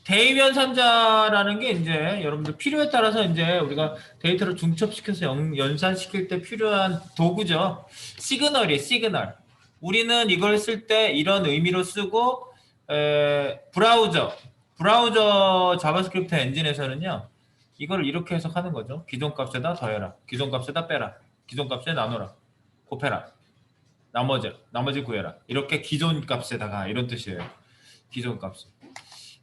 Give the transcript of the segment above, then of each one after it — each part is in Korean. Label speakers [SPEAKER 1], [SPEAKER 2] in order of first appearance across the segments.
[SPEAKER 1] 대입연산자라는 게 이제 여러분들 필요에 따라서 이제 우리가 데이터를 중첩시켜서 연산시킬 때 필요한 도구죠. 시그널이에요, 시그널. 우리는 이걸 쓸 때 이런 의미로 쓰고, 브라우저 자바스크립트 엔진에서는요, 이걸 이렇게 해석하는 거죠. 기존 값에다 더해라, 기존 값에다 빼라, 기존 값에 나눠라, 곱해라, 나머지 구해라. 이렇게 기존 값에다가 이런 뜻이에요. 기존 값.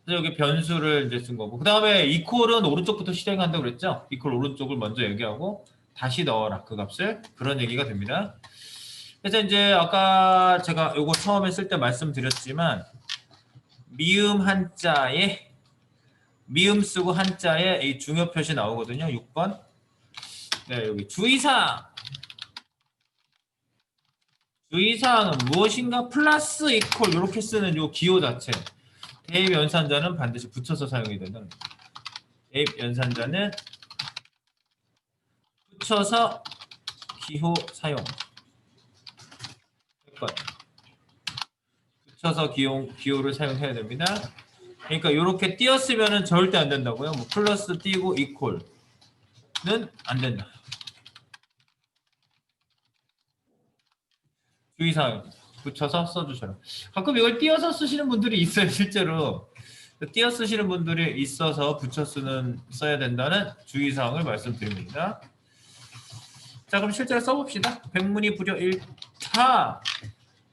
[SPEAKER 1] 그래서 여기 변수를 이제 쓴 거고. 그 다음에 이퀄은 오른쪽부터 실행한다고 그랬죠? 이퀄 오른쪽을 먼저 얘기하고 다시 넣어라 그 값을. 그런 얘기가 됩니다. 그래서 이제 아까 제가 요거 처음에 쓸 때 말씀드렸지만 미음 한자에 미음 쓰고 한자에 이 중요 표시 나오거든요. 6번. 네, 여기 주의사항은 무엇인가 플러스 이퀄 이렇게 쓰는 요 기호 자체. 대입 연산자는 반드시 붙여서 사용이 되는. 대입 연산자는 붙여서 기호 사용. 붙여서 기호를 사용해야 됩니다. 그러니까 이렇게 띄었으면은 절대 안 된다고요. 뭐 플러스 띄고 이퀄은 안 된다. 주의사항 붙여서 써주셔라. 가끔 이걸 띄어서 쓰시는 분들이 있어요. 실제로 띄어 쓰시는 분들이 있어서 붙여 써야 된다는 주의사항을 말씀드립니다. 자, 그럼 실제로 써봅시다. 백문이 불여 1타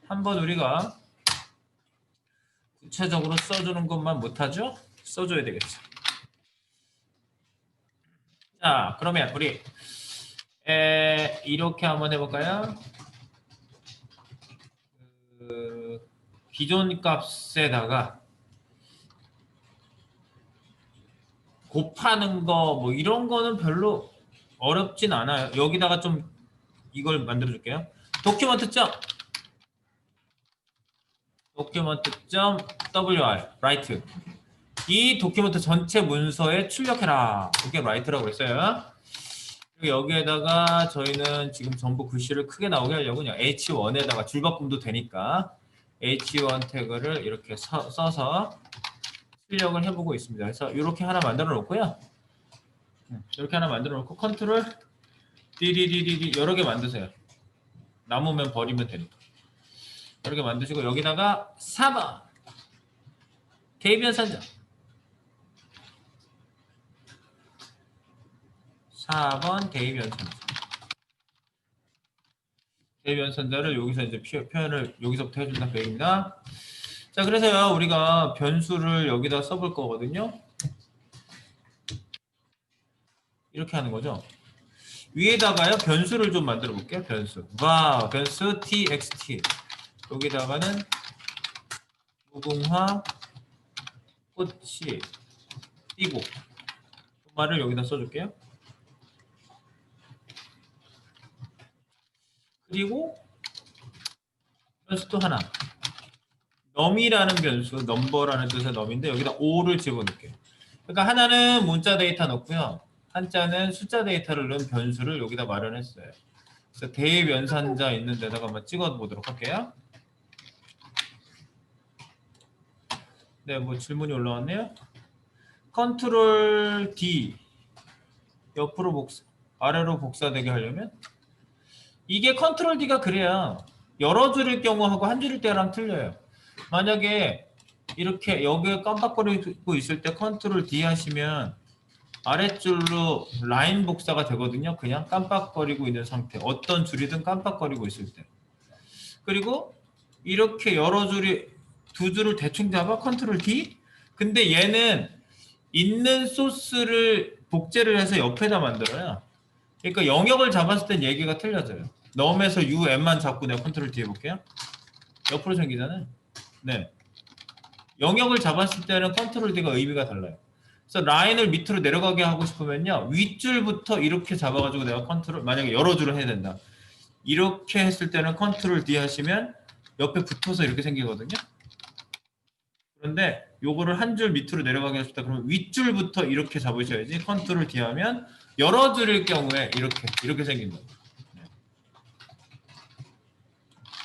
[SPEAKER 1] 한번 우리가 구체적으로 써주는 것만 못하죠? 써줘야 되겠죠. 자, 그러면 우리 이렇게 한번 해볼까요? 기존 값에다가 곱하는 거 뭐 이런 거는 별로 어렵진 않아요. 여기다가 좀 이걸 만들어 줄게요. document.wr write 이 도큐멘트 전체 문서에 출력해라. 이게 write라고 했어요. 여기에다가 저희는 지금 전부 글씨를 크게 나오게 하려고 그냥 H1에다가 줄바꿈도 되니까 H1 태그를 이렇게 써서 출력을 해보고 있습니다. 그래서 이렇게 하나 만들어 놓고요. 이렇게 하나 만들어 놓고 컨트롤 디디디디디 여러 개 만드세요. 남으면 버리면 되니까. 여러 개 만드시고 여기다가 4번 대입연산자 4번 대입연산자를 여기서 이제 표현을 여기서부터 해준다 그 얘기입니다. 자, 그래서요 우리가 변수를 여기다 써볼 거거든요. 이렇게 하는 거죠. 위에다가요 변수를 좀 만들어 볼게요. 변수 txt 여기다가는 무궁화 꽃이 피고 말을 여기다 써줄게요. 그리고 변수 또 하나 num이라는 변수 넘버라는 뜻의 num인데 여기다 5를 집어넣을게요. 그러니까 하나는 문자 데이터 넣고요. 한자는 숫자 데이터를 넣은 변수를 여기다 마련했어요. 그래서 대입 연산자 있는 데다가 한번 찍어 보도록 할게요. 네, 뭐 질문이 올라왔네요. 컨트롤 D 옆으로 아래로 복사되게 하려면 이게 컨트롤 D가 그래야 여러 줄일 경우하고 한 줄일 때랑 틀려요. 만약에 이렇게 여기에 깜빡거리고 있을 때 컨트롤 D 하시면 아랫줄로 라인 복사가 되거든요. 그냥 깜빡거리고 있는 상태. 어떤 줄이든 깜빡거리고 있을 때. 그리고 이렇게 여러 줄이 두 줄을 대충 잡아 컨트롤 D. 근데 얘는 있는 소스를 복제를 해서 옆에다 만들어요. 그러니까 영역을 잡았을 땐 얘기가 틀려져요. 넘에서 UM만 잡고 내가 컨트롤 D 해볼게요. 옆으로 생기잖아요. 네. 영역을 잡았을 때는 컨트롤 D가 의미가 달라요. 그래서 라인을 밑으로 내려가게 하고 싶으면요. 윗줄부터 이렇게 잡아가지고 내가 컨트롤, 만약에 여러 줄을 해야 된다. 이렇게 했을 때는 컨트롤 D 하시면 옆에 붙어서 이렇게 생기거든요. 그런데 요거를 한 줄 밑으로 내려가게 하셨다. 그러면 윗줄부터 이렇게 잡으셔야지. 컨트롤 D 하면 여러 줄일 경우에 이렇게 생긴다.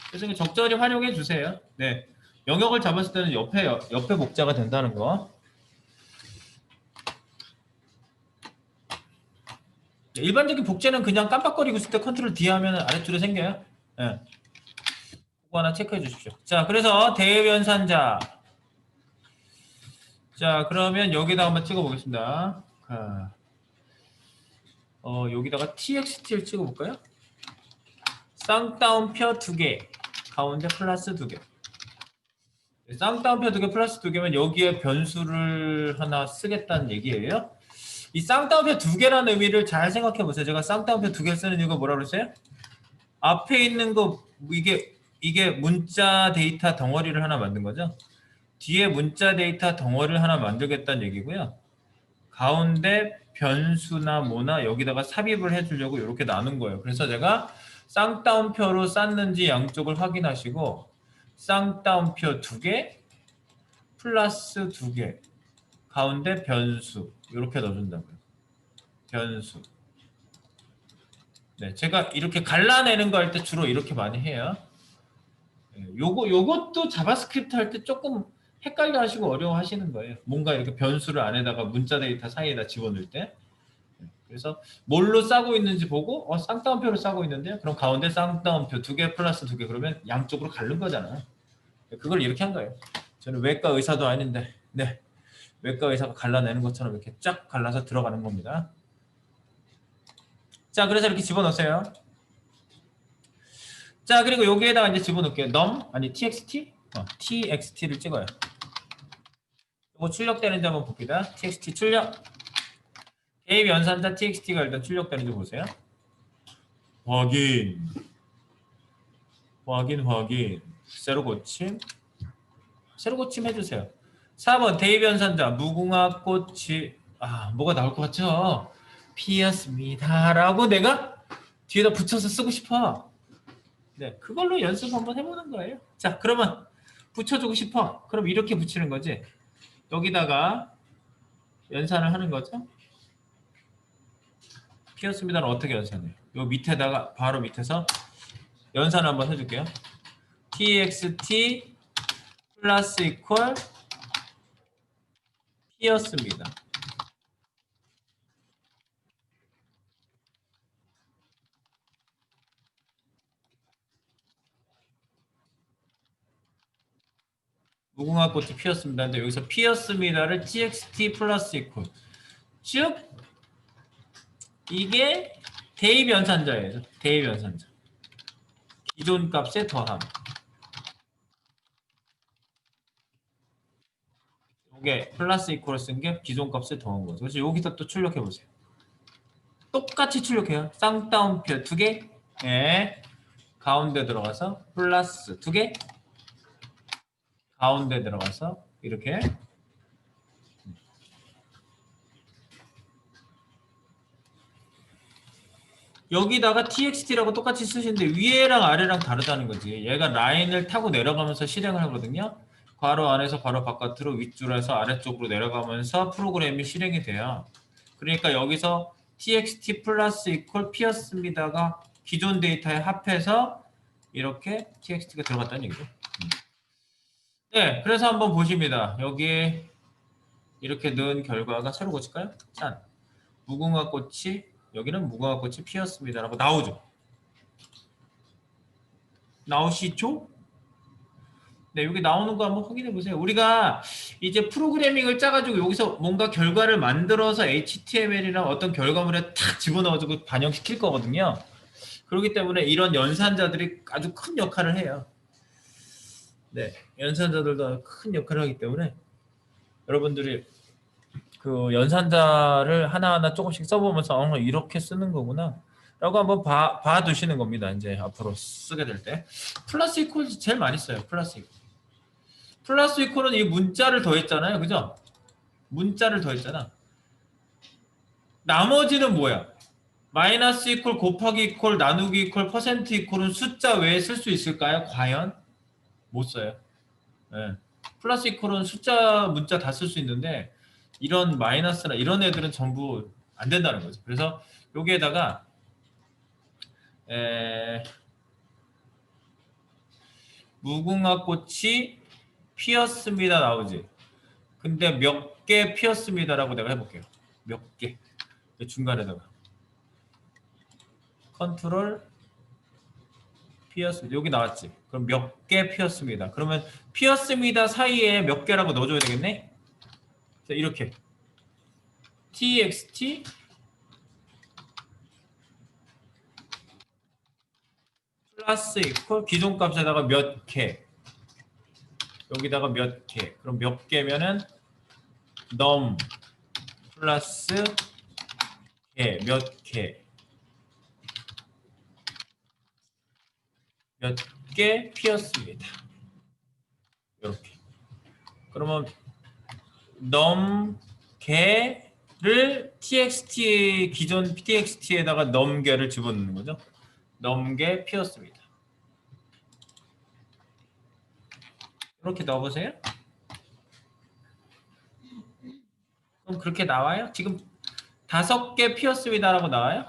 [SPEAKER 1] 그래서 적절히 활용해 주세요. 네. 영역을 잡았을 때는 옆에 복자가 된다는 거. 일반적인 복제는 그냥 깜빡거리고 있을 때 컨트롤 D 하면 아래쪽에 생겨요. 예. 그거 하나 체크해 주십시오. 자, 그래서 대연산자. 자, 그러면 여기다 한번 찍어 보겠습니다. 여기다가 txt를 찍어 볼까요? 쌍따옴표 2개, 가운데 플러스 2개. 쌍따옴표 2개 플러스 2개면 여기에 변수를 하나 쓰겠다는 얘기예요. 이 쌍따옴표 2개라는 의미를 잘 생각해 보세요. 제가 쌍따옴표 2개 쓰는 이유가 뭐라고 그랬어요? 앞에 있는 거 이게 문자 데이터 덩어리를 하나 만든 거죠. 뒤에 문자 데이터 덩어리를 하나 만들겠다는 얘기고요. 가운데 변수나 뭐나 여기다가 삽입을 해주려고 이렇게 나눈 거예요. 그래서 제가 쌍따옴표로 쌌는지 양쪽을 확인하시고 쌍따옴표 2개 플러스 2개 가운데 변수 이렇게 넣어준다고요. 변수. 네, 제가 이렇게 갈라내는 거 할 때 주로 이렇게 많이 해요. 요것도 자바스크립트 할 때 조금 헷갈려 하시고 어려워 하시는 거예요. 뭔가 이렇게 변수를 안에다가 문자 데이터 사이에다 집어넣을 때. 그래서 뭘로 싸고 있는지 보고 쌍따옴표로 싸고 있는데요. 그럼 가운데 쌍따옴표 2개 플러스 2개 그러면 양쪽으로 갈른 거잖아요. 그걸 이렇게 한 거예요. 저는 외과 의사도 아닌데 네, 외과 의사가 갈라내는 것처럼 이렇게 쫙 갈라서 들어가는 겁니다. 자, 그래서 이렇게 집어넣으세요. 자, 그리고 여기에다가 이제 집어넣을게요. txt? txt를 찍어요. 이거 출력되는지 한번 봅니다. txt 출력. 개입 연산자 txt가 일단 출력되는지 보세요. 확인. 새로 고침 해주세요. 4번 대입 연산자 무궁화 꽃이 뭐가 나올 것 같죠? 피었습니다 라고 내가 뒤에다 붙여서 쓰고 싶어. 네, 그걸로 연습 한번 해보는 거예요. 자, 그러면 붙여주고 싶어. 그럼 이렇게 붙이는 거지. 여기다가 연산을 하는 거죠. 피었습니다는 어떻게 연산해요? 요 밑에다가 바로 밑에서 연산을 한번 해줄게요. txt 플러스 이퀄 피었습니다. 무궁화 꽃이 피었습니다. 근데 여기서 피었습니다를 txt 플러스 이퀄 즉 이게 대입 연산자예요. 대입 연산자. 기존 값에 더함. 이게 플러스 이퀄을 쓴 게 기존 값에 더한 거죠. 그래서 여기서 또 출력해 보세요. 똑같이 출력해요. 쌍따옴표 2개. 네. 가운데 들어가서 플러스 2개. 가운데 들어가서 이렇게 여기다가 txt라고 똑같이 쓰시는데 위에랑 아래랑 다르다는 거지. 얘가 라인을 타고 내려가면서 실행을 하거든요. 괄호 안에서 괄호 바깥으로 윗줄에서 아래쪽으로 내려가면서 프로그램이 실행이 돼요. 그러니까 여기서 txt 플러스 이퀄 피었습니다가 기존 데이터에 합해서 이렇게 txt가 들어갔다는 얘기죠. 네, 그래서 한번 보십니다. 여기 이렇게 넣은 결과가 새로 고칠까요? 짠. 무궁화 꽃이 여기는 무궁화 꽃이 피었습니다라고 나오죠. 나오시죠? 네, 여기 나오는 거 한번 확인해 보세요. 우리가 이제 프로그래밍을 짜가지고 여기서 뭔가 결과를 만들어서 HTML이나 어떤 결과물에 탁 집어넣어가지고 반영시킬 거거든요. 그렇기 때문에 이런 연산자들이 아주 큰 역할을 해요. 네, 연산자들도 큰 역할을 하기 때문에 여러분들이 그 연산자를 하나하나 조금씩 써보면서 이렇게 쓰는 거구나 라고 한번 봐두시는 겁니다. 이제 앞으로 쓰게 될 때 플러스 이퀄 제일 많이 써요. 플러스 이퀄. 플러스 이퀄은 이 문자를 더했잖아요. 그죠? 문자를 더했잖아. 나머지는 뭐야? 마이너스 이퀄, 곱하기 이퀄, 나누기 이퀄, 퍼센트 이퀄은 숫자 외에 쓸 수 있을까요? 과연? 못 써요. 네. 플러스 이퀄은 숫자, 문자 다 쓸 수 있는데 이런 마이너스나 이런 애들은 전부 안 된다는 거죠. 그래서 여기에다가 무궁화 꽃이 피었습니다 나오지. 근데 몇 개 피었습니다라고 내가 해볼게요. 몇 개. 중간에다가 컨트롤 피었습니다. 여기 나왔지. 그럼 몇 개 피었습니다. 그러면 피었습니다 사이에 몇 개라고 넣어줘야 되겠네. 자, 이렇게 txt 플러스 이퀄 기존 값에다가 몇 개, 여기다가 몇 개. 그럼 몇 개면은 num 플러스 개, 몇 개. 몇 개 피었습니다. 이렇게. 그러면 num 개를 txt 기존 txt에다가 num 개를 집어넣는 거죠. num 개 피었습니다. 이렇게 넣어보세요. 그럼 그렇게 나와요? 지금 5개 피었습니다라고 나와요?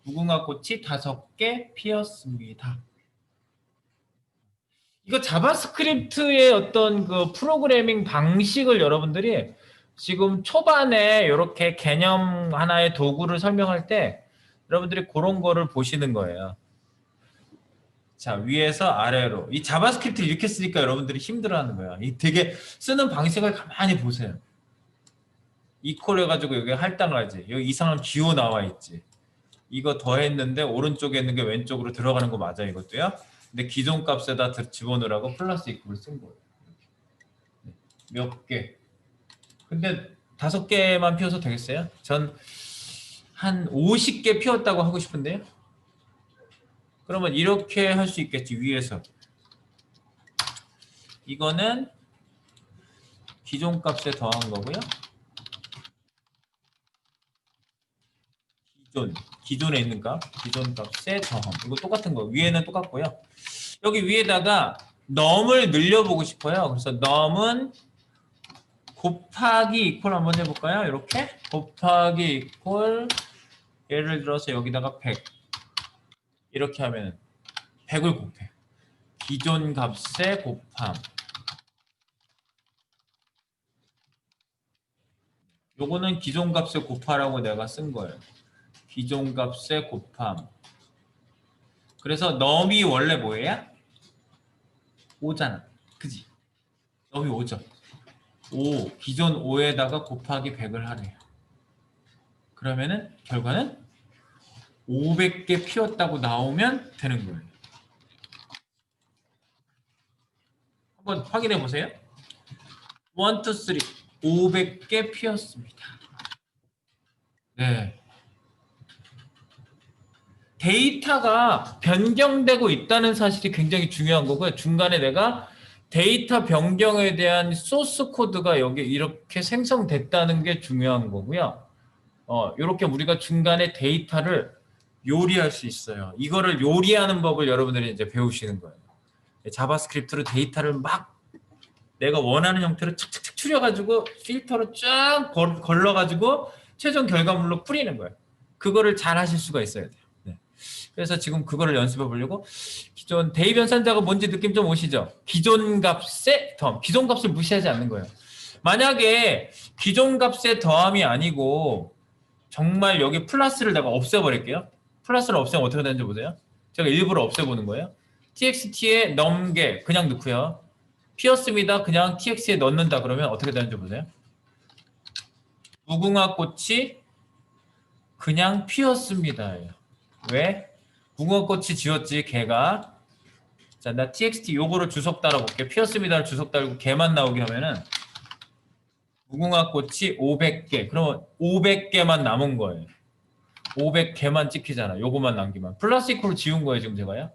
[SPEAKER 1] 무궁화 꽃이 5개 피었습니다. 이거 자바스크립트의 어떤 그 프로그래밍 방식을 여러분들이 지금 초반에 이렇게 개념 하나의 도구를 설명할 때 여러분들이 그런 거를 보시는 거예요. 자, 위에서 아래로. 이 자바스크립트를 이렇게 쓰니까 여러분들이 힘들어하는 거야. 이 되게 쓰는 방식을 가만히 보세요. 이퀄 해가지고 여기 할당하지. 여기 이상한 기호 나와 있지. 이거 더했는데 오른쪽에 있는 게 왼쪽으로 들어가는 거 맞아 이것도요. 근데 기존 값에다 집어넣으라고 플러스 이퀄을 쓴 거예요. 몇 개. 근데 5개만 피워서 되겠어요? 전 한 50개 피웠다고 하고 싶은데요. 그러면 이렇게 할 수 있겠지. 위에서. 이거는 기존 값에 더한 거고요. 기존에 있는 값, 기존 값에 더함. 이거 똑같은 거. 위에는 똑같고요. 여기 위에다가 num을 늘려보고 싶어요. 그래서 num은 곱하기 이퀄 한번 해볼까요? 이렇게 곱하기 이퀄 예를 들어서 여기다가 100 이렇게 하면 100을 곱해. 기존 값에 곱함. 요거는 기존 값에 곱하라고 내가 쓴 거예요. 기존 값에 곱함. 그래서 num이 원래 뭐예요? 5잖아. 그지? num이 5죠. 5, 기존 5에다가 곱하기 100을 하래요. 그러면은 결과는 500개 피웠다고 나오면 되는 거예요. 한번 확인해 보세요. 1, 2, 3 500개 피웠습니다. 네. 데이터가 변경되고 있다는 사실이 굉장히 중요한 거고요. 중간에 내가 데이터 변경에 대한 소스 코드가 여기 이렇게 생성됐다는 게 중요한 거고요. 이렇게 우리가 중간에 데이터를 요리할 수 있어요. 이거를 요리하는 법을 여러분들이 이제 배우시는 거예요. 자바스크립트로 데이터를 막 내가 원하는 형태로 착착착 추려가지고 필터로 쫙 걸러가지고 최종 결과물로 뿌리는 거예요. 그거를 잘 하실 수가 있어야 돼요. 네. 그래서 지금 그거를 연습해 보려고 기존 대입연산자가 뭔지 느낌 좀 오시죠? 기존 값에 더함. 기존 값을 무시하지 않는 거예요. 만약에 기존 값의 더함이 아니고 정말 여기 플러스를 내가 없애버릴게요. 플러스를 없애면 어떻게 되는지 보세요. 제가 일부러 없애보는 거예요. txt에 넘게 그냥 넣고요. 피었습니다. 그냥 txt에 넣는다 그러면 어떻게 되는지 보세요. 무궁화 꽃이 그냥 피었습니다. 왜? 무궁화 꽃이 지었지 개가. 자, 나 txt 요거를 주석 달아볼게. 피었습니다를 주석 달고 개만 나오게 하면은 무궁화 꽃이 500개. 그러면 500개만 남은 거예요. 500개만 찍히잖아. 요거만 남기면. 플러스 이퀄을 지운 거예요, 지금 제가요.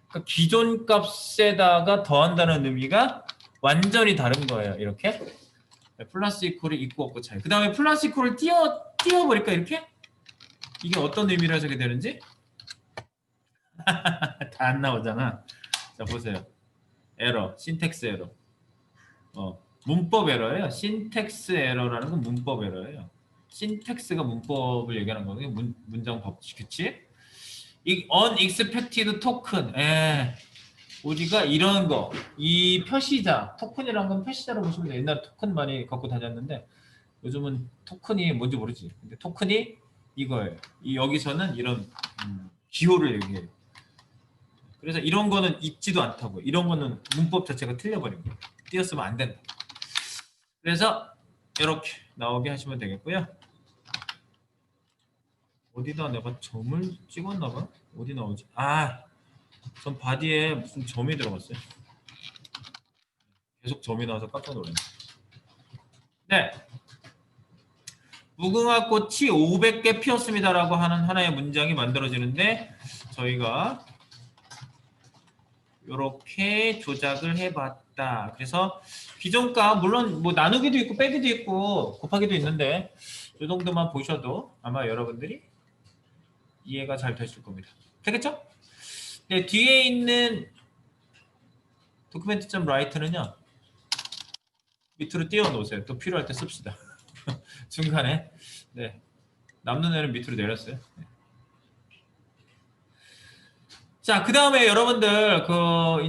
[SPEAKER 1] 그러니까 기존 값에다가 더한다는 의미가 완전히 다른 거예요. 이렇게. 플러스 이퀄이 있고 없고 차이. 그 다음에 플러스 이퀄을 띄워버릴까, 이렇게? 이게 어떤 의미로 해석이 되는지? 다 안 나오잖아. 자, 보세요. 에러, 신텍스 에러. 문법 에러예요. 신텍스 에러라는 건 문법 에러예요. 신텍스가 문법을 얘기하는 거거든요. 문장 법칙, 그치? 이 unexpected token. 우리가 이런 거, 이 표시자, 토큰이라는 건 표시자로 보시면 돼요. 옛날에 토큰 많이 갖고 다녔는데 요즘은 토큰이 뭔지 모르지. 근데 토큰이 이거예요. 여기서는 이런 기호를 얘기해요. 그래서 이런 거는 읽지도 않다고. 이런 거는 문법 자체가 틀려버린 거예요. 띄었으면 안 된다. 그래서 이렇게 나오게 하시면 되겠고요. 어디다 내가 점을 찍었나 봐. 어디 나오지? 아, 전 바디에 무슨 점이 들어갔어요. 계속 점이 나와서 깜짝 놀랐네. 네. 무궁화 꽃이 500개 피었습니다라고 하는 하나의 문장이 만들어지는데 저희가 이렇게 조작을 해봤다. 그래서 기존값 물론 뭐 나누기도 있고 빼기도 있고 곱하기도 있는데 이 정도만 보셔도 아마 여러분들이 이해가 잘 되실 겁니다. 되겠죠? 네, 뒤에 있는 document.write는요 밑으로 띄워 놓으세요. 또 필요할 때 씁시다. 중간에 네, 남는 애는 밑으로 내렸어요. 네. 자, 그 다음에 여러분들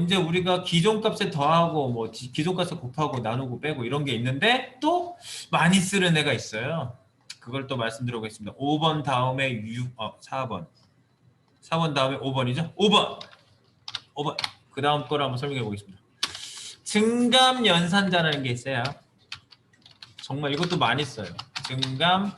[SPEAKER 1] 이제 우리가 기존 값에 더하고 뭐 기존 값에 곱하고 나누고 빼고 이런 게 있는데 또 많이 쓰는 애가 있어요. 그걸 또 말씀드리겠습니다. 5번 다음에 4번 4번 다음에 5번이죠. 5번 그 다음 거를 한번 설명해 보겠습니다. 증감연산자라는 게 있어요. 정말 이것도 많이 써요. 증감연산자.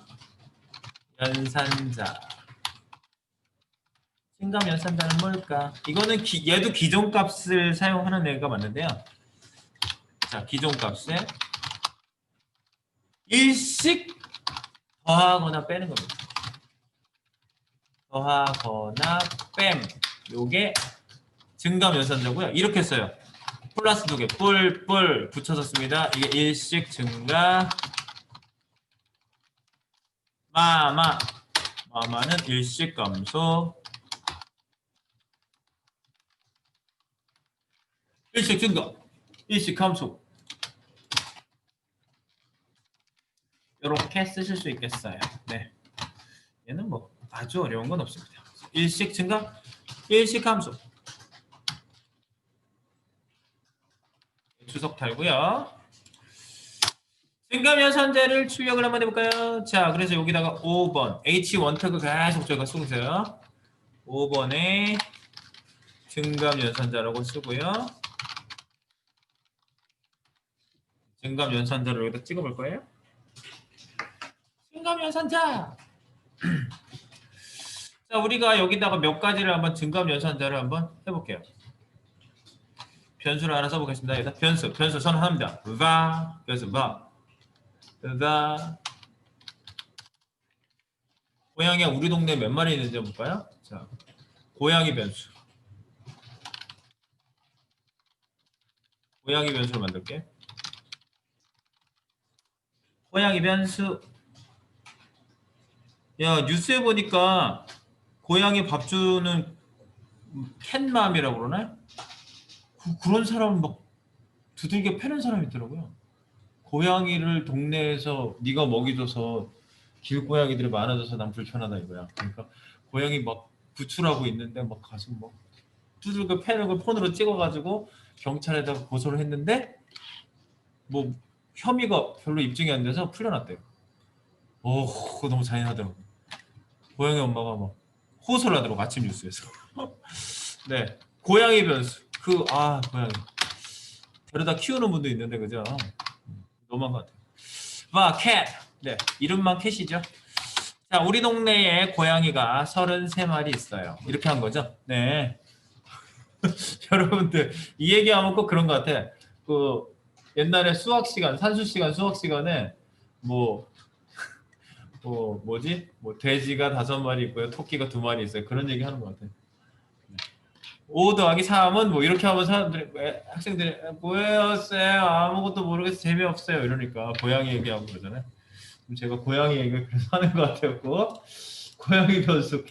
[SPEAKER 1] 증감연산자는 뭘까? 이거는 얘도 기존 값을 사용하는 애가 맞는데요. 자, 기존 값에 일씩 더하거나 빼는 겁니다. 더하거나 뺨. 요게 증감연산자고요. 이렇게 써요. 플러스 2개 뿔 붙여서 씁니다. 이게 일씩 증가 마마는 일씩 감소 일씩 증가 일씩 감소 이렇게 쓰실 수 있겠어요. 네, 얘는 뭐 아주 어려운 건 없습니다. 일씩 증가 일씩 감소 주석 달고요. 증감연산자를 출력을 한번 해볼까요? 자, 그래서 여기다가 5번 H1 태그 계속 저희가 쓰고 있어요. 5번에 증감연산자라고 쓰고요. 증감연산자를 여기다 찍어볼 거예요. 증감연산자. 자, 우리가 여기다가 몇 가지를 한번 증감연산자를 한번 해볼게요. 변수를 하나 써보겠습니다. 여기다 변수 선언합니다. 변수 고양이가 우리 동네에 몇 마리 있는지 볼까요? 자, 고양이 변수. 고양이 변수를 만들게. 고양이 변수. 야, 뉴스에 보니까 고양이 밥 주는 캣맘이라고 그러나요? 그런 사람은 막 두들겨 패는 사람이 있더라고요. 고양이를 동네에서 네가 먹이 줘서 길고양이들이 많아져서 난 불편하다 이거야. 그러니까 고양이 막 구출하고 있는데 막 가서 막 두들겨 패는 걸 폰으로 찍어가지고 경찰에다가 고소를 했는데 뭐 혐의가 별로 입증이 안 돼서 풀려났대요. 그거 너무 잔인하더라고. 고양이 엄마가 막 호소를 하더라고 아침 뉴스에서. 네, 고양이 변수. 고양이 데려다 키우는 분도 있는데 그죠? 너무한 것 같아요. 캣. 네, 이름만 캣이죠. 자, 우리 동네에 고양이가 33마리 있어요. 이렇게 한 거죠. 네. 여러분들 이 얘기하면 꼭 그런 것 같아. 옛날에 수학 시간, 산수 시간, 수학 시간에 뭐지? 돼지가 5마리 있고요, 토끼가 2마리 있어요. 그런 얘기 하는 것 같아. 5 더하기 3은 뭐 이렇게 하면 학생들이 뭐예요 쌤 아무것도 모르겠어 재미없어요 이러니까 고양이 얘기하고 그러잖아요. 그럼 제가 고양이 얘기를 그래서 하는 것 같았고 고양이 변수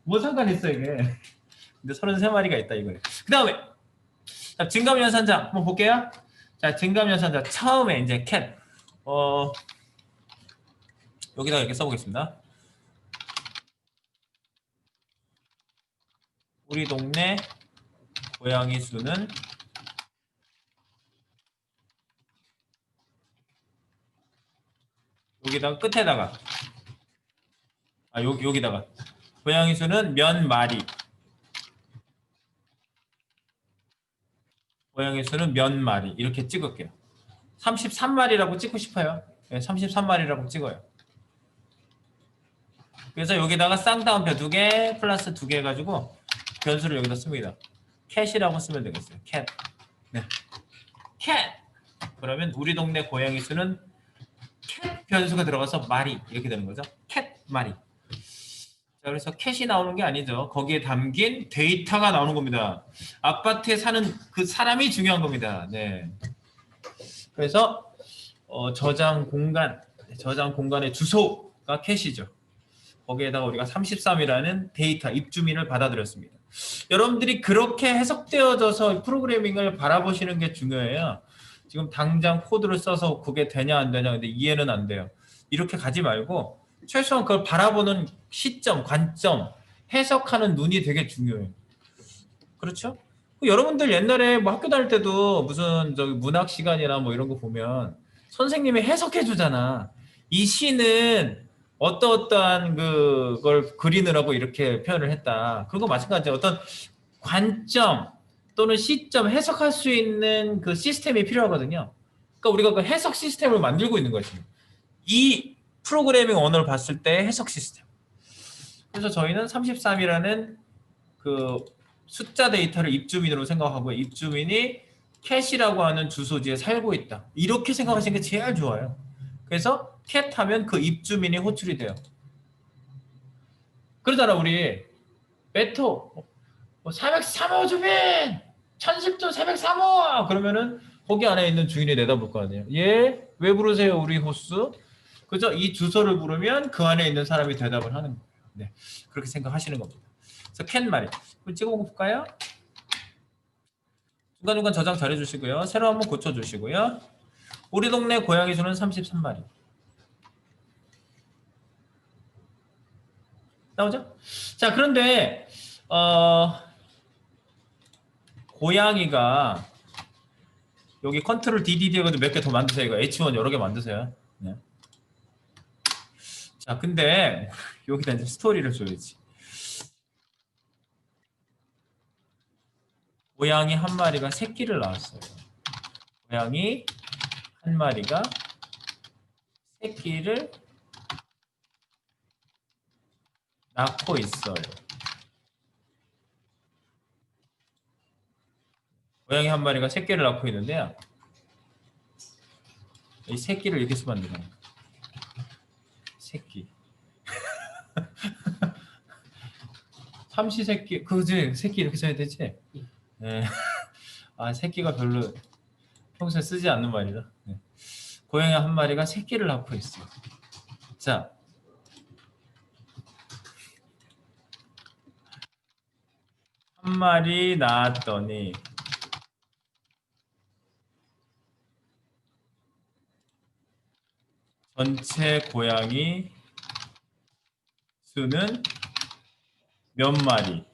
[SPEAKER 1] 뭐 상관 있어 이게. 근데 33마리가 있다 이거예요. 그 다음에 증감연산자 한번 볼게요. 자, 증감연산자 처음에 이제 캣 여기다가 이렇게 써보겠습니다. 우리 동네 고양이 수는 여기다가 끝에다가 여기다가 고양이 수는 몇 마리 고양이 수는 몇 마리 이렇게 찍을게요. 33마리라고 찍고 싶어요. 네, 33마리라고 찍어요. 그래서 여기다가 쌍따옴표 2개 플러스 2개 해가지고 변수를 여기다 씁니다. 캣이라고 쓰면 되겠어요. 캣. 네. 캣. 그러면 우리 동네 고양이 수는 캣 변수가 들어가서 마리 이렇게 되는 거죠. 캣 마리. 자, 그래서 캣이 나오는 게 아니죠. 거기에 담긴 데이터가 나오는 겁니다. 아파트에 사는 그 사람이 중요한 겁니다. 네. 그래서 저장 공간의 주소가 캣이죠. 거기에다가 우리가 33이라는 데이터 입주민을 받아들였습니다. 여러분들이 그렇게 해석되어져서 프로그래밍을 바라보시는 게 중요해요. 지금 당장 코드를 써서 그게 되냐 안 되냐 근데 이해는 안 돼요. 이렇게 가지 말고 최소한 그걸 바라보는 시점, 관점, 해석하는 눈이 되게 중요해요. 그렇죠? 여러분들 옛날에 뭐 학교 다닐 때도 무슨 저기 문학 시간이나 뭐 이런 거 보면 선생님이 해석해 주잖아. 이 시는 어떠한 그걸 그리느라고 이렇게 표현을 했다. 그거 마찬가지예요. 어떤 관점 또는 시점 해석할 수 있는 그 시스템이 필요하거든요. 그러니까 우리가 그 해석 시스템을 만들고 있는 거죠. 이 프로그래밍 언어를 봤을 때 해석 시스템. 그래서 저희는 33이라는 그 숫자 데이터를 입주민으로 생각하고 입주민이 캣이라고 하는 주소지에 살고 있다. 이렇게 생각하시는 게 제일 좋아요. 그래서 캣 하면 그 입주민이 호출이 돼요. 그러잖아 우리 메토 403호 주민 1010조 403호 그러면은 거기 안에 있는 주인이 내다볼 거 아니에요. 예? 왜 부르세요 우리 호수? 그죠? 이 주소를 부르면 그 안에 있는 사람이 대답을 하는 거예요. 네, 그렇게 생각하시는 겁니다. 그래서 캔 말이 찍어볼까요? 중간중간 저장 잘 해주시고요. 새로 한번 고쳐주시고요. 우리 동네 고양이 수는 33마리. 나오죠? 자, 그런데 고양이가 여기 컨트롤 DDD 해가지고 몇 개 더 만드세요. 이거 H1 여러 개 만드세요. 네. 자, 근데 여기다 이제 스토리를 줘야지. 고양이 한 마리가 새끼를 낳았어요. 고양이 한 마리가 새끼를 낳고 있어요. 고양이 한 마리가 새끼를 낳고 있는데요. 이 새끼를 이렇게 쓰면 안 되나요? 새끼. 삼시새끼, 그지? 새끼 이렇게 써야 되지? 네. 아, 새끼가 별로 평소에 쓰지 않는 말이라. 네. 고양이 한 마리가 새끼를 낳고 있어요. 자, 한 마리 낳았더니 전체 고양이 수는 몇 마리?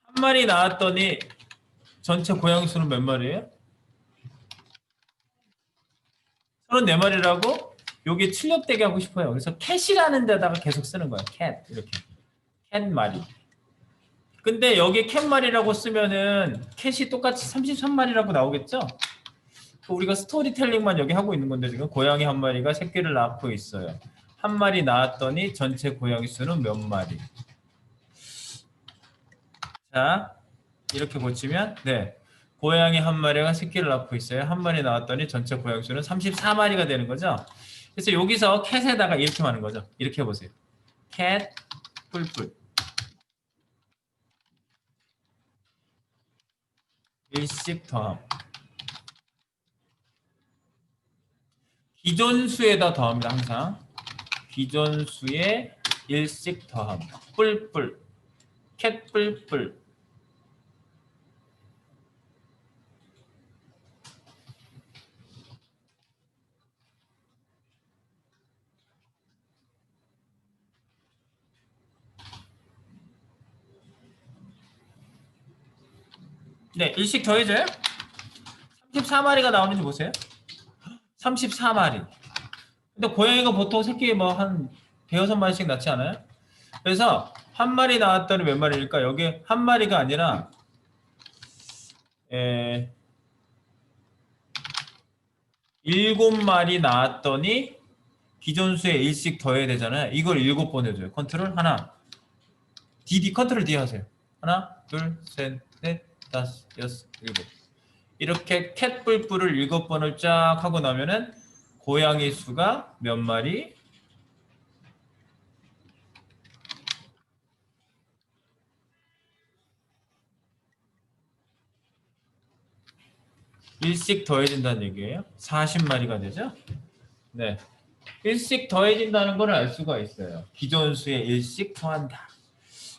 [SPEAKER 1] 한 마리 낳았더니 전체 고양이 수는 몇 마리예요? 34마리라고? 여기 출력되게 하고 싶어요. 그래서 캣이라는 데다가 계속 쓰는 거야. 캣 이렇게. 캣 마리. 근데 여기 캣 마리라고 쓰면은 캣이 똑같이 33마리라고 나오겠죠? 우리가 스토리텔링만 여기 하고 있는 건데 지금 고양이 한 마리가 새끼를 낳고 있어요. 한 마리 낳았더니 전체 고양이 수는 몇 마리? 자, 이렇게 고치면 네. 고양이 한 마리가 새끼를 낳고 있어요. 한 마리 낳았더니 전체 고양이 수는 34마리가 되는 거죠. 그래서 여기서 캣에다가 이렇게 하는 거죠. 이렇게 해보세요. 캣 뿔뿔 일씩 더함. 기존 수에다 더합니다. 항상 기존 수에 일씩 더함. 뿔뿔 캣 뿔뿔. 네, 일씩 더해져요? 34마리가 나오는지 보세요. 34마리. 근데 고양이가 보통 새끼 뭐 한 대여섯 마리씩 낳지 않아요? 그래서 한 마리 낳았더니 몇 마리일까? 여기 한 마리가 아니라 에, 7마리 나왔더니 기존 수에 1씩 더해야 되잖아요. 이걸 7번 해줘요. 컨트롤 하나. 컨트롤 D 하세요. 하나, 둘, 셋, 넷, 다섯, 여섯, 일곱. 이렇게 캣 뿔뿔을 7번을 쫙 하고 나면은 고양이 수가 몇 마리? 일씩 더해진다는 얘기예요. 40마리가 되죠? 네. 일씩 더해진다는 걸 알 수가 있어요. 기존 수에 일씩 더한다.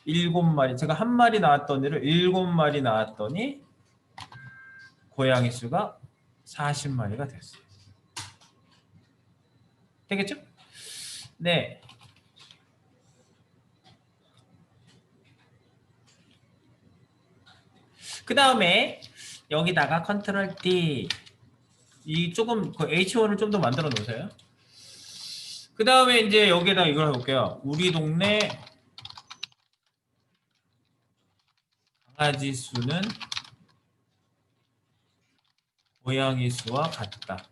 [SPEAKER 1] 7마리. 제가 한 마리 나왔던 애를 7마리 나왔더니 고양이 수가 40마리가 됐어요. 되겠죠? 네. 그 다음에 여기다가 컨트롤 D 이 조금 그 H1을 좀 더 만들어 놓으세요. 그 다음에 이제 여기에다 이걸 해볼게요. 우리 동네 강아지 수는 고양이 수와 같다.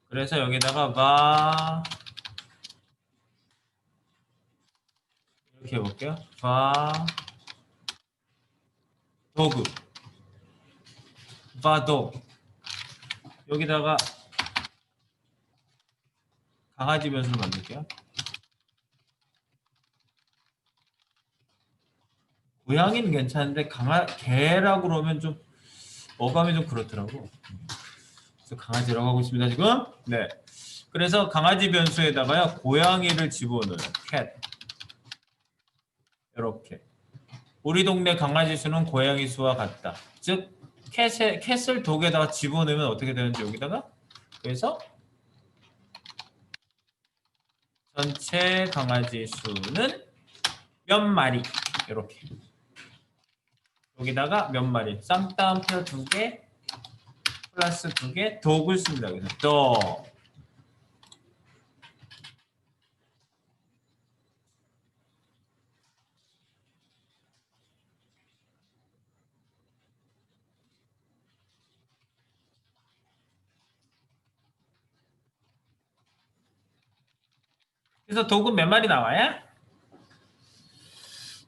[SPEAKER 1] 그래서 여기다가 바 이렇게 해볼게요. 바 도그 바도 여기다가 강아지 변수를 만들게요. 고양이는 괜찮은데 개라고 그러면 좀 어감이 좀 그렇더라고. 그래서 강아지라고 하고 있습니다 지금. 네. 그래서 강아지 변수에다가요 고양이를 집어넣어요. 캣. 이렇게. 우리 동네 강아지 수는 고양이 수와 같다. 즉 캣을 독에다가 집어넣으면 어떻게 되는지 여기다가 그래서 전체 강아지 수는 몇 마리 이렇게 여기다가 몇 마리 쌍따옴표 2개 플러스 2개 독을 씁니다. 그래서 더 그래서 독은 몇 마리 나와요?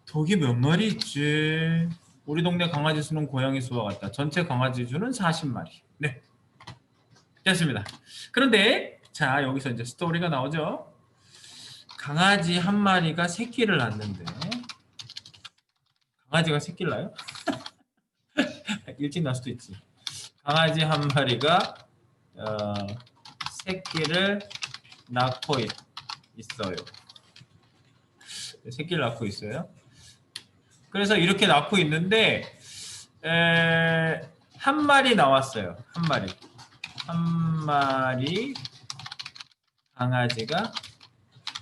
[SPEAKER 1] 독이 몇 마리 있지? 우리 동네 강아지 수는 고양이 수와 같다. 전체 강아지 수는 40마리. 네, 됐습니다. 그런데 자 여기서 이제 스토리가 나오죠. 강아지 한 마리가 새끼를 낳는데 강아지가 새끼를 낳아요? 일찍 낳을 수도 있지. 강아지 한 마리가 새끼를 낳고 있어요. 새끼를 낳고 있어요. 그래서 이렇게 낳고 있는데 한 마리 나왔어요. 한 마리 강아지가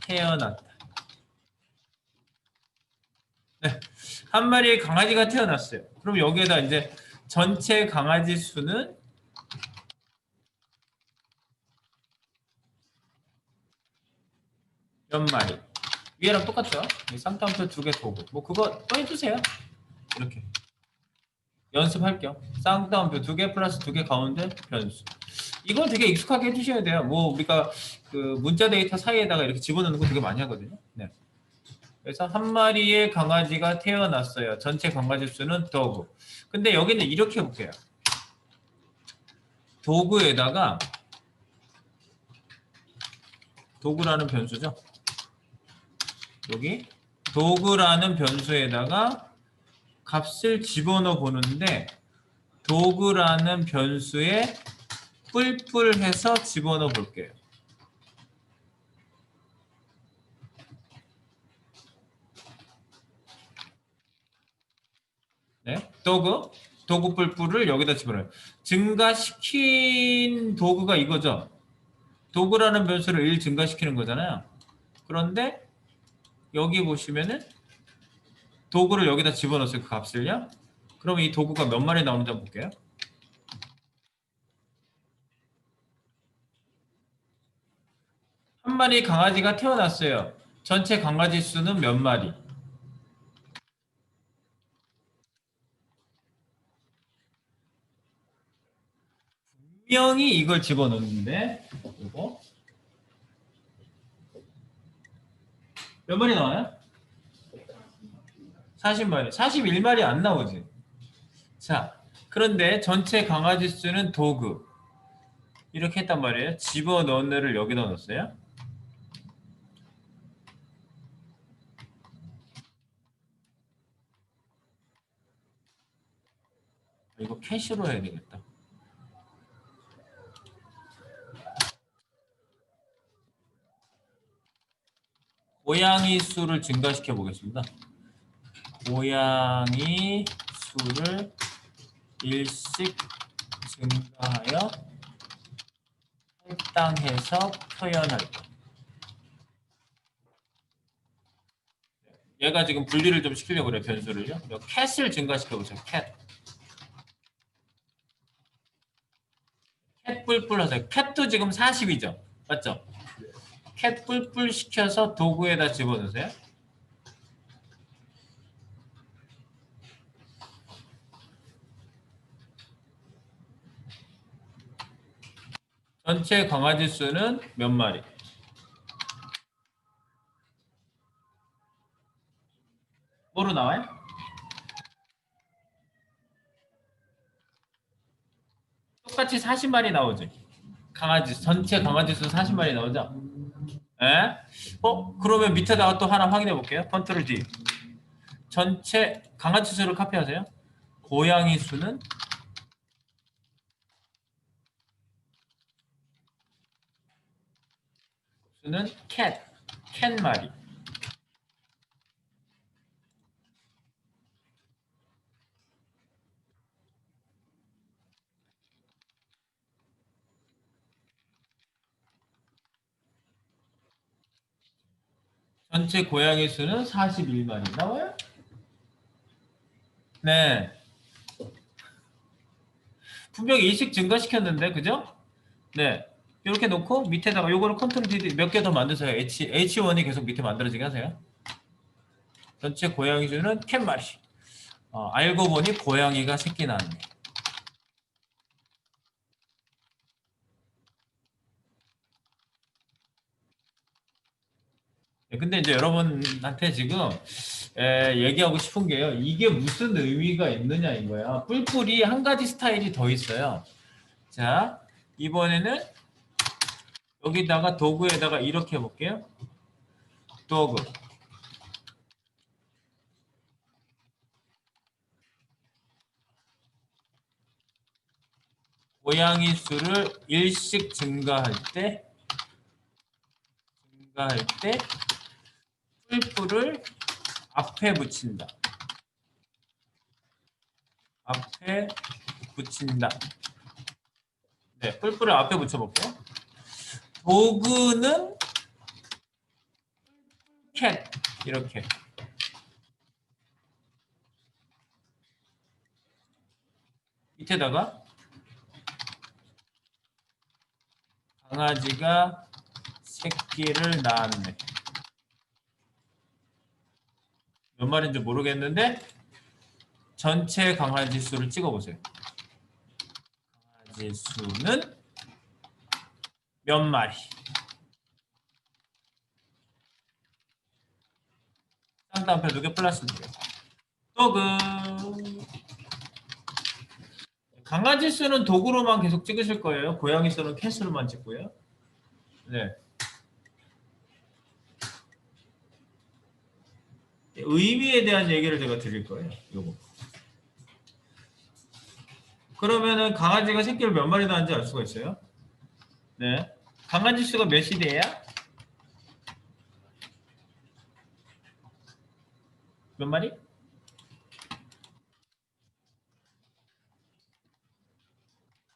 [SPEAKER 1] 태어났다. 네, 한 마리의 강아지가 태어났어요. 그럼 여기에다 이제 전체 강아지 수는 몇 마리? 위에랑 똑같죠? 쌍따옴표 2개 도구. 뭐 그거 또 해주세요. 이렇게 연습할 겸 쌍따옴표 2개 플러스 2개 가운데 변수. 이건 되게 익숙하게 해주셔야 돼요. 뭐 우리가 그 문자 데이터 사이에다가 이렇게 집어넣는 거 되게 많이 하거든요. 네. 그래서 한 마리의 강아지가 태어났어요. 전체 강아지 수는 도구. 근데 여기는 이렇게 해볼게요. 도구에다가 도구라는 변수죠. 여기 도구라는 변수에다가 값을 집어넣어 보는데 도구라는 변수에 뿔뿔해서 집어넣어 볼게요. 네, 도구 뿔뿔을 여기다 집어넣어요. 증가시킨 도구가 이거죠. 도구라는 변수를 1 증가시키는 거잖아요. 그런데 여기 보시면은 도구를 여기다 집어넣었어요. 그 값을요. 그러면 이 도구가 몇 마리 나오는지 한번 볼게요. 한 마리 강아지가 태어났어요. 전체 강아지 수는 몇 마리? 분명히 이걸 집어넣는데 이거 몇 마리 나와요? 40마리. 41마리 안 나오지. 자, 그런데 전체 강아지 수는 도그 이렇게 했단 말이에요. 집어넣은 애를 여기다 넣었어요. 이거 캐시로 해야 되겠다. 고양이 수를 증가시켜 보겠습니다. 고양이 수를 일씩 증가하여 할당해서 표현할 것. 얘가 지금 분리를 좀 시키려고 그래, 변수를요. 캣을 증가시켜 보세요. 캣. 캣 뿔뿔 하세요. 캣도 지금 40이죠. 맞죠? 캣 뿔뿔 시켜서 도구에다 집어넣으세요. 전체 강아지 수는 몇 마리? 뭐로 나와요? 똑같이 40마리 나오지. 강아지 전체 강아지 수 40마리 나오죠? 에? 그러면 밑에다가 또 하나 확인해 볼게요. 컨트롤 D. 전체 강아지 수를 카피하세요. 고양이 수는 캣 마리. 전체 고양이 수는 41마리 나와요? 네. 분명히 일씩 증가시켰는데, 그죠? 네. 이렇게 놓고 밑에다가 요거를 컨트롤 D 몇 개 더 만드세요. H1이 계속 밑에 만들어지게 하세요. 전체 고양이 수는 캣마리. 알고 보니 고양이가 새끼 낳았네. 근데 이제 여러분한테 지금 얘기하고 싶은 게요. 이게 무슨 의미가 있느냐 이거야. 뿔뿔이 한 가지 스타일이 더 있어요. 자, 이번에는 여기다가 도구에다가 이렇게 해볼게요. 도구. 고양이 수를 일씩 증가할 때 뿔뿔을 앞에 붙인다. 앞에 붙인다. 네, 뿔뿔을 앞에 붙여볼게요. 도구는 캣 이렇게. 밑에다가 강아지가 새끼를 낳았네. 몇 마리인지 모르겠는데 전체 강아지 수를 찍어보세요. 강아지 수는 몇 마리? 쌍따옴표 2개 플러스 2개. 도구. 강아지 수는 도구로만 계속 찍으실 거예요. 고양이 수는 캣으로만 찍고요. 네. 의미에 대한 얘기를 제가 드릴 거예요. 요거. 그러면은 강아지가 새끼를 몇 마리 낳았는지 알 수가 있어요. 네. 강아지 수가 몇 시대야? 몇 마리?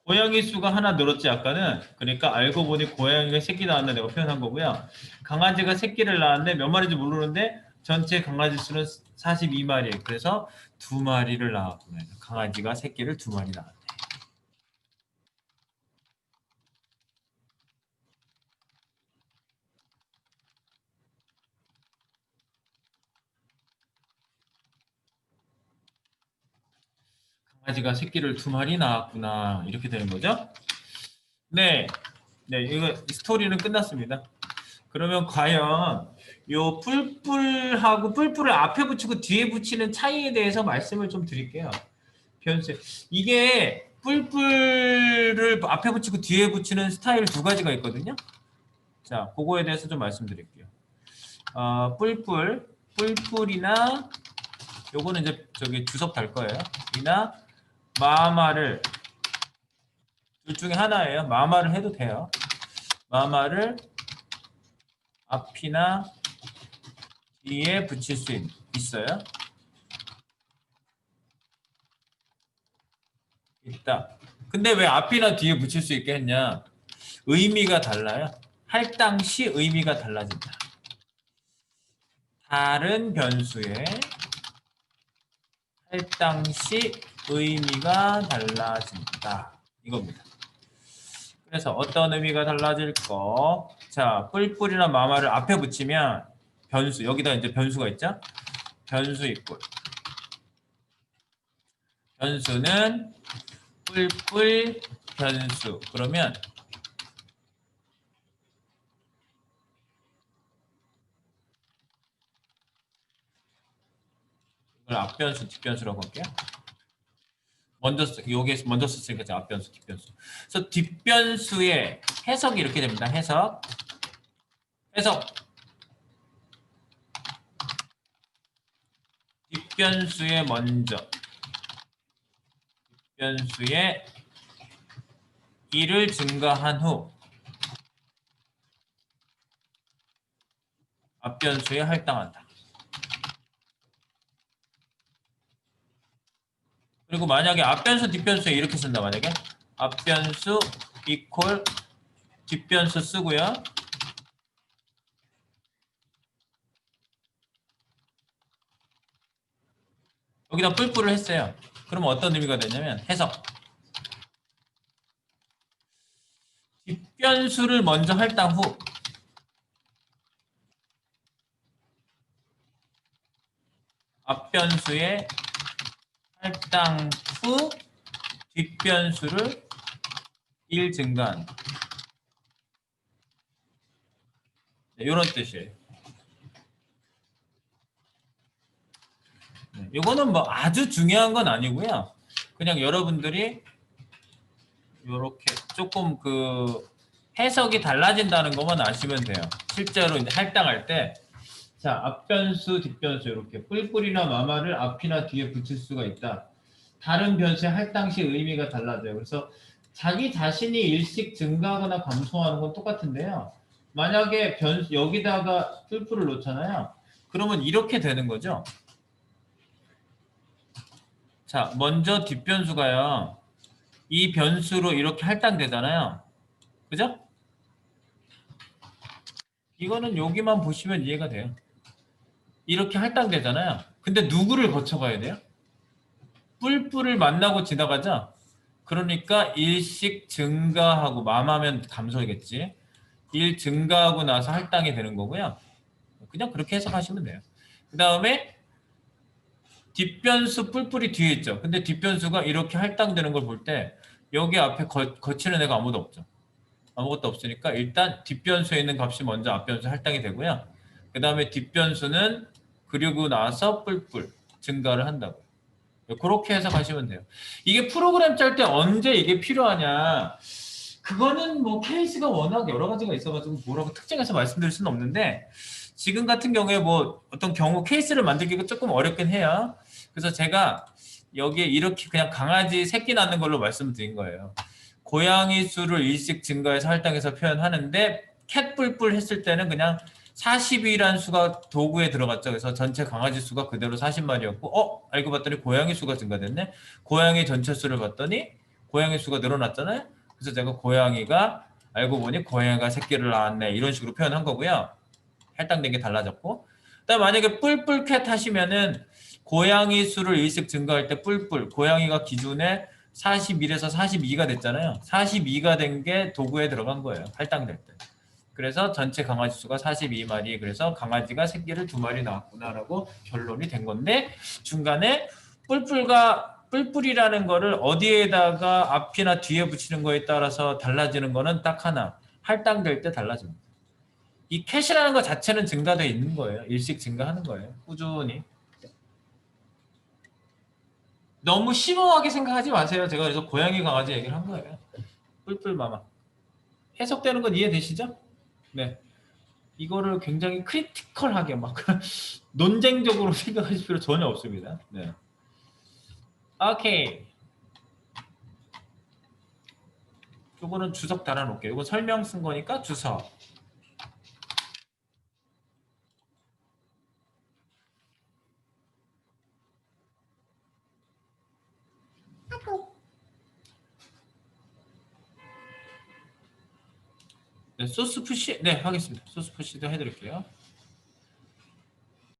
[SPEAKER 1] 고양이 수가 하나 늘었지 아까는. 그러니까 알고 보니 고양이가 새끼 낳았네 내가 표현한 거고요. 강아지가 새끼를 낳았네 몇 마리인지 모르는데 전체 강아지 수는 42마리. 그래서 2마리를 낳았구나. 강아지가 새끼를 2마리 낳았네. 강아지가 새끼를 2마리 낳았구나. 이렇게 되는 거죠. 네, 네, 이거 스토리는 끝났습니다. 그러면 과연 요 뿔뿔하고 뿔뿔을 앞에 붙이고 뒤에 붙이는 차이에 대해서 말씀을 좀 드릴게요. 변수. 이게 뿔뿔을 앞에 붙이고 뒤에 붙이는 스타일 두 가지가 있거든요. 자, 그거에 대해서 좀 말씀드릴게요. 뿔뿔이나 요거는 이제 저기 주석 달 거예요. 이나 마마를 둘 중에 하나예요. 마마를 해도 돼요. 마마를 앞이나 뒤에 붙일 수 있어요. 있다. 근데 왜 앞이나 뒤에 붙일 수 있게 했냐? 의미가 달라요. 할당 시 의미가 달라진다. 다른 변수에 할당 시 의미가 달라진다. 이겁니다. 그래서 어떤 의미가 달라질 거? 자, 뿔뿔이나 마마를 앞에 붙이면 변수, 여기다 이제 변수가 있죠? 변수 있고 변수는 뿔뿔 변수. 그러면 이걸 앞변수, 뒷변수라고 할게요. 여기에 먼저 썼으니까 이제 앞변수, 뒷변수. 그래서 뒷변수의 해석이 이렇게 됩니다. 해석. 뒷변수의 먼저. 뒷변수의 1을 증가한 후 앞변수에 할당한다. 그리고 만약에 앞변수, 뒷변수에 이렇게 쓴다. 만약에 앞변수 이퀄 뒷변수 쓰고요. 여기다 뿔뿔을 했어요. 그러면 어떤 의미가 되냐면 해석. 뒷변수를 먼저 할당 후 앞변수에 할당 후 뒷변수를 1 증가한다. 네, 이런 뜻이에요. 네, 이거는 뭐 아주 중요한 건 아니고요. 그냥 여러분들이 이렇게 조금 그 해석이 달라진다는 것만 아시면 돼요. 실제로 이제 할당할 때, 자, 앞변수, 뒷변수 이렇게 뿔뿔이나 마마를 앞이나 뒤에 붙일 수가 있다. 다른 변수의 할당 시 의미가 달라져요. 그래서 자기 자신이 일씩 증가하거나 감소하는 건 똑같은데요. 만약에 변수 여기다가 뿔뿔을 놓잖아요. 그러면 이렇게 되는 거죠. 자, 먼저 뒷변수가요. 이 변수로 이렇게 할당되잖아요. 그죠? 이거는 여기만 보시면 이해가 돼요. 이렇게 할당되잖아요. 근데 누구를 거쳐가야 돼요? 뿔뿔을 만나고 지나가자. 그러니까 일씩 증가하고 마마면 감소겠지. 일 증가하고 나서 할당이 되는 거고요. 그냥 그렇게 해석하시면 돼요. 그 다음에 뒷변수 뿔뿔이 뒤에 있죠. 근데 뒷변수가 이렇게 할당되는 걸 볼 때 여기 앞에 거치는 애가 아무도 없죠. 아무것도 없으니까 일단 뒷변수에 있는 값이 먼저 앞변수 할당이 되고요. 그 다음에 뒷변수는 그리고 나서 뿔뿔 증가를 한다고. 그렇게 해석하시면 돼요. 이게 프로그램 짤 때 언제 이게 필요하냐? 그거는 뭐 케이스가 워낙 여러 가지가 있어가지고 뭐라고 특정해서 말씀드릴 수는 없는데 지금 같은 경우에 뭐 어떤 경우 케이스를 만들기가 조금 어렵긴 해요. 그래서 제가 여기에 이렇게 그냥 강아지 새끼 낳는 걸로 말씀드린 거예요. 고양이 수를 일씩 증가해서 할당해서 표현하는데 캣뿔뿔 했을 때는 그냥 42라는 수가 도구에 들어갔죠. 그래서 전체 강아지 수가 그대로 40마리였고 알고 봤더니 고양이 수가 증가됐네. 고양이 전체 수를 봤더니 고양이 수가 늘어났잖아요. 그래서 제가 고양이가 알고 보니 고양이가 새끼를 낳았네 이런 식으로 표현한 거고요. 할당된 게 달라졌고 그다음 만약에 뿔뿔캣 하시면은 고양이 수를 일씩 증가할 때 뿔뿔 고양이가 기준에 41에서 42가 됐잖아요. 42가 된 게 도구에 들어간 거예요. 할당될 때. 그래서 전체 강아지 수가 42마리. 그래서 강아지가 새끼를 2마리 낳았구나라고 결론이 된 건데 중간에 뿔뿔과 뿔뿔이라는 거를 어디에다가 앞이나 뒤에 붙이는 거에 따라서 달라지는 거는 딱 하나. 할당될 때 달라집니다. 이 캣이라는 거 자체는 증가되어 있는 거예요. 일씩 증가하는 거예요. 꾸준히. 너무 심오하게 생각하지 마세요. 제가 그래서 고양이 강아지 얘기를 한 거예요. 뿔뿔마마. 해석되는 건 이해되시죠? 네. 이거를 굉장히 크리티컬하게 막 논쟁적으로 생각하실 필요 전혀 없습니다. 네. 오케이. 요거는 주석 달아놓을게요. 이거 설명 쓴 거니까 주석. 네, 소스 푸시. 네, 하겠습니다. 소스 푸시도 해드릴게요.